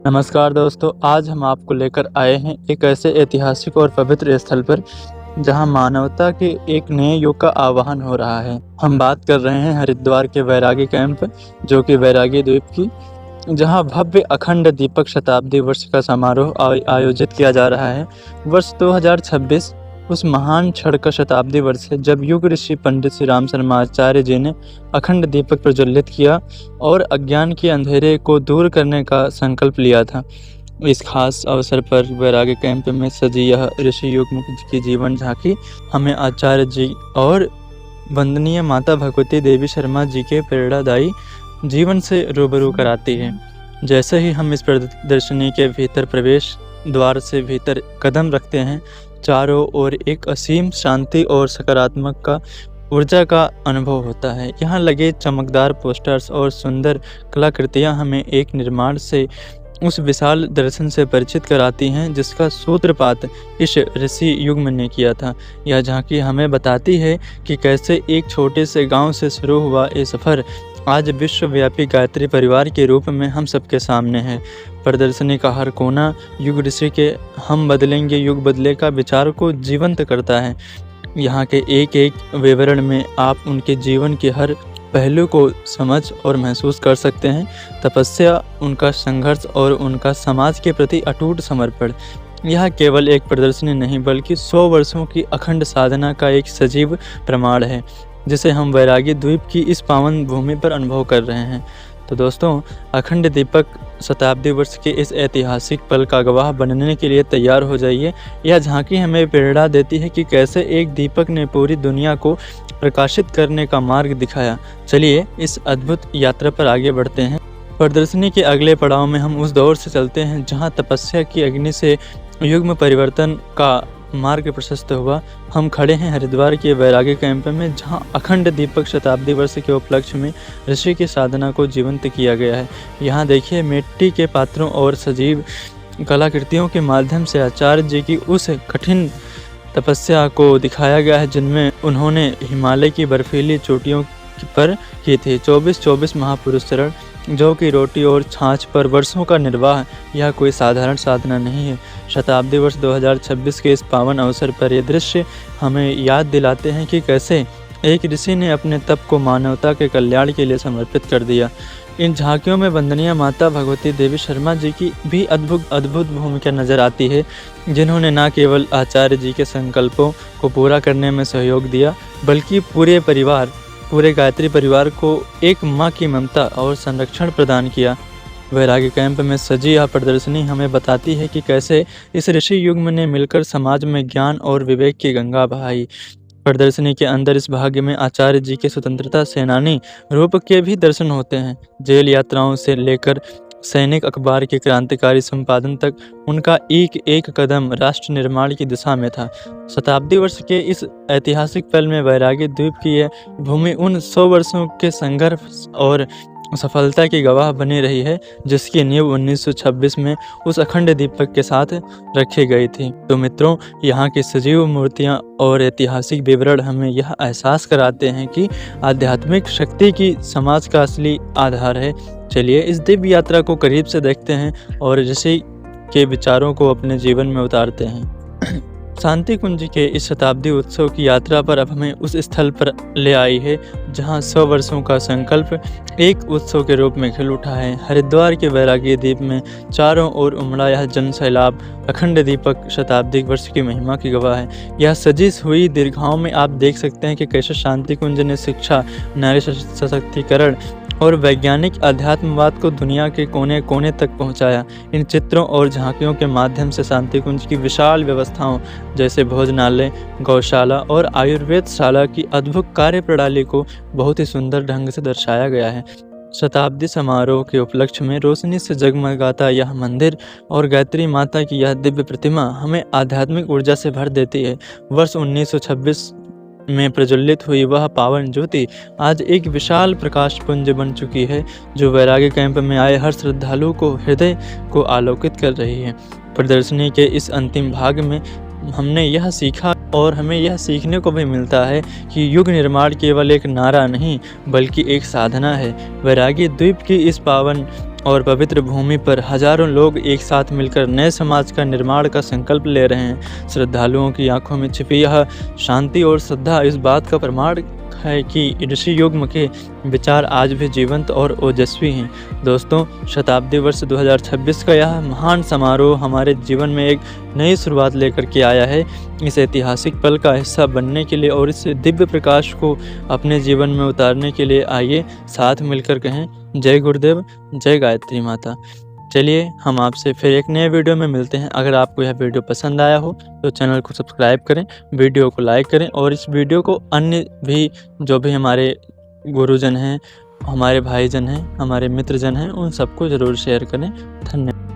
नमस्कार दोस्तों, आज हम आपको लेकर आए हैं एक ऐसे ऐतिहासिक और पवित्र स्थल पर जहां मानवता के एक नए युग का आह्वान हो रहा है। हम बात कर रहे हैं हरिद्वार के वैरागी कैंप, जो कि वैरागी द्वीप की, जहां भव्य अखंड दीपक शताब्दी वर्ष का समारोह आयोजित किया जा रहा है। वर्ष 2026 उस महान क्षण का शताब्दी वर्ष है जब युग ऋषि पंडित श्री राम शर्मा आचार्य जी ने अखंड दीपक प्रज्वलित किया और अज्ञान के अंधेरे को दूर करने का संकल्प लिया था। इस खास अवसर पर वैरागी कैंप में सजी यह ऋषि युग की जीवन झांकी हमें आचार्य जी और वंदनीय माता भगवती देवी शर्मा जी के प्रेरणादायी जीवन से रूबरू कराती है। जैसे ही हम इस प्रदर्शनी के भीतर प्रवेश द्वार से भीतर कदम रखते हैं, चारों ओर एक असीम शांति और सकारात्मक का ऊर्जा का अनुभव होता है। यहाँ लगे चमकदार पोस्टर्स और सुंदर कलाकृतियाँ हमें एक निर्माण से उस विशाल दर्शन से परिचित कराती हैं जिसका सूत्रपात इस ऋषि युग ने किया था। यह झांकी हमें बताती है कि कैसे एक छोटे से गांव से शुरू हुआ ये सफ़र आज विश्वव्यापी गायत्री परिवार के रूप में हम सबके सामने है। प्रदर्शनी का हर कोना युग ऋषि के हम बदलेंगे युग बदले का विचार को जीवंत करता है। यहाँ के एक एक विवरण में आप उनके जीवन के हर पहलू को समझ और महसूस कर सकते हैं। तपस्या, उनका संघर्ष और उनका समाज के प्रति अटूट समर्पण। यह केवल एक प्रदर्शनी नहीं बल्कि 100 वर्षों की अखंड साधना का एक सजीव प्रमाण है जिसे हम वैरागी द्वीप की इस पावन भूमि पर अनुभव कर रहे हैं। तो दोस्तों, अखंड दीपक शताब्दी वर्ष के इस ऐतिहासिक पल का गवाह बनने के लिए तैयार हो जाइए। यह झांकी हमें प्रेरणा देती है कि कैसे एक दीपक ने पूरी दुनिया को प्रकाशित करने का मार्ग दिखाया। चलिए इस अद्भुत यात्रा पर आगे बढ़ते हैं। प्रदर्शनी के अगले पड़ाव में हम उस दौर से चलते हैं जहां तपस्या की अग्नि से युग में परिवर्तन का मार्ग प्रशस्त हुआ। हम खड़े हैं हरिद्वार के वैरागी कैंप में, जहां अखंड दीपक शताब्दी वर्ष के उपलक्ष्य में ऋषि की साधना को जीवंत किया गया है। यहाँ देखिए, मिट्टी के पात्रों और सजीव कलाकृतियों के माध्यम से आचार्य जी की उस कठिन तपस्या को दिखाया गया है जिनमें उन्होंने हिमालय की बर्फीली चोटियों पर की थी। 24-24 महापुरुष चरण, जौ की रोटी और छाछ पर वर्षों का निर्वाह, यह कोई साधारण साधना नहीं है। शताब्दी वर्ष 2026 के इस पावन अवसर पर ये दृश्य हमें याद दिलाते हैं कि कैसे एक ऋषि ने अपने तप को मानवता के कल्याण के लिए समर्पित कर दिया। इन झांकियों में वंदनीय माता भगवती देवी शर्मा जी की भी अद्भुत भूमिका नजर आती है, जिन्होंने न केवल आचार्य जी के संकल्पों को पूरा करने में सहयोग दिया बल्कि पूरे गायत्री परिवार को एक माँ की ममता और संरक्षण प्रदान किया। वैरागी कैंप में सजी यह प्रदर्शनी हमें बताती है कि कैसे इस ऋषि युग ने मिलकर समाज में ज्ञान और विवेक की गंगा बहाई। प्रदर्शनी के अंदर इस भाग में आचार्य जी के स्वतंत्रता सेनानी रूप के भी दर्शन होते हैं। जेल यात्राओं से लेकर सैनिक अखबार के क्रांतिकारी संपादन तक उनका एक एक कदम राष्ट्र निर्माण की दिशा में था। शताब्दी वर्ष के इस ऐतिहासिक पल में वैरागी द्वीप की यह भूमि उन 100 वर्षों के संघर्ष और सफलता की गवाह बनी रही है जिसकी नींव 1926 में उस अखंड दीपक के साथ रखी गई थी। तो मित्रों, यहाँ की सजीव मूर्तियाँ और ऐतिहासिक विवरण हमें यह एहसास कराते हैं कि आध्यात्मिक शक्ति की समाज का असली आधार है। चलिए इस दिव्य यात्रा को करीब से देखते हैं और ऋषि के विचारों को अपने जीवन में उतारते हैं। शांति कुंज के इस शताब्दी उत्सव की यात्रा पर अब हमें उस स्थल पर ले आई है जहां 100 वर्षों का संकल्प एक उत्सव के रूप में खिल उठा है। हरिद्वार के वैरागी द्वीप में चारों ओर उमड़ा यह जन सैलाब अखंड दीपक शताब्दी वर्ष की महिमा की गवाह है। यह सजी हुई दीर्घाओं में आप देख सकते हैं कि कैसे शांति कुंज ने शिक्षा, नारी सशक्तिकरण और वैज्ञानिक अध्यात्मवाद को दुनिया के कोने कोने तक पहुंचाया। इन चित्रों और झांकियों के माध्यम से शांति कुंज की विशाल व्यवस्थाओं जैसे भोजनालय, गौशाला और आयुर्वेदशाला की अद्भुत कार्य प्रणाली को बहुत ही सुंदर ढंग से दर्शाया गया है। शताब्दी समारोह के उपलक्ष्य में रोशनी से जगमगाता यह मंदिर और गायत्री माता की यह दिव्य प्रतिमा हमें आध्यात्मिक ऊर्जा से भर देती है। वर्ष 1926 में प्रज्वलित हुई वह पावन ज्योति आज एक विशाल प्रकाश पुंज बन चुकी है जो वैरागी कैंप में आए हर श्रद्धालु को हृदय को आलोकित कर रही है। प्रदर्शनी के इस अंतिम भाग में हमने यह सीखा और हमें यह सीखने को भी मिलता है कि युग निर्माण केवल एक नारा नहीं बल्कि एक साधना है। वैरागी द्वीप की इस पावन और पवित्र भूमि पर हजारों लोग एक साथ मिलकर नए समाज का निर्माण का संकल्प ले रहे हैं। श्रद्धालुओं की आंखों में छिपी यह शांति और श्रद्धा इस बात का प्रमाण है कि ऋषि युग के विचार आज भी जीवंत और ओजस्वी हैं। दोस्तों, शताब्दी वर्ष 2026 का यह महान समारोह हमारे जीवन में एक नई शुरुआत लेकर के आया है। इस ऐतिहासिक पल का हिस्सा बनने के लिए और इस दिव्य प्रकाश को अपने जीवन में उतारने के लिए आइए साथ मिलकर कहें, जय गुरुदेव, जय गायत्री माता। चलिए हम आपसे फिर एक नए वीडियो में मिलते हैं। अगर आपको यह वीडियो पसंद आया हो तो चैनल को सब्सक्राइब करें, वीडियो को लाइक करें और इस वीडियो को अन्य भी जो भी हमारे गुरुजन हैं, हमारे भाईजन हैं, हमारे मित्रजन हैं, उन सबको ज़रूर शेयर करें। धन्यवाद।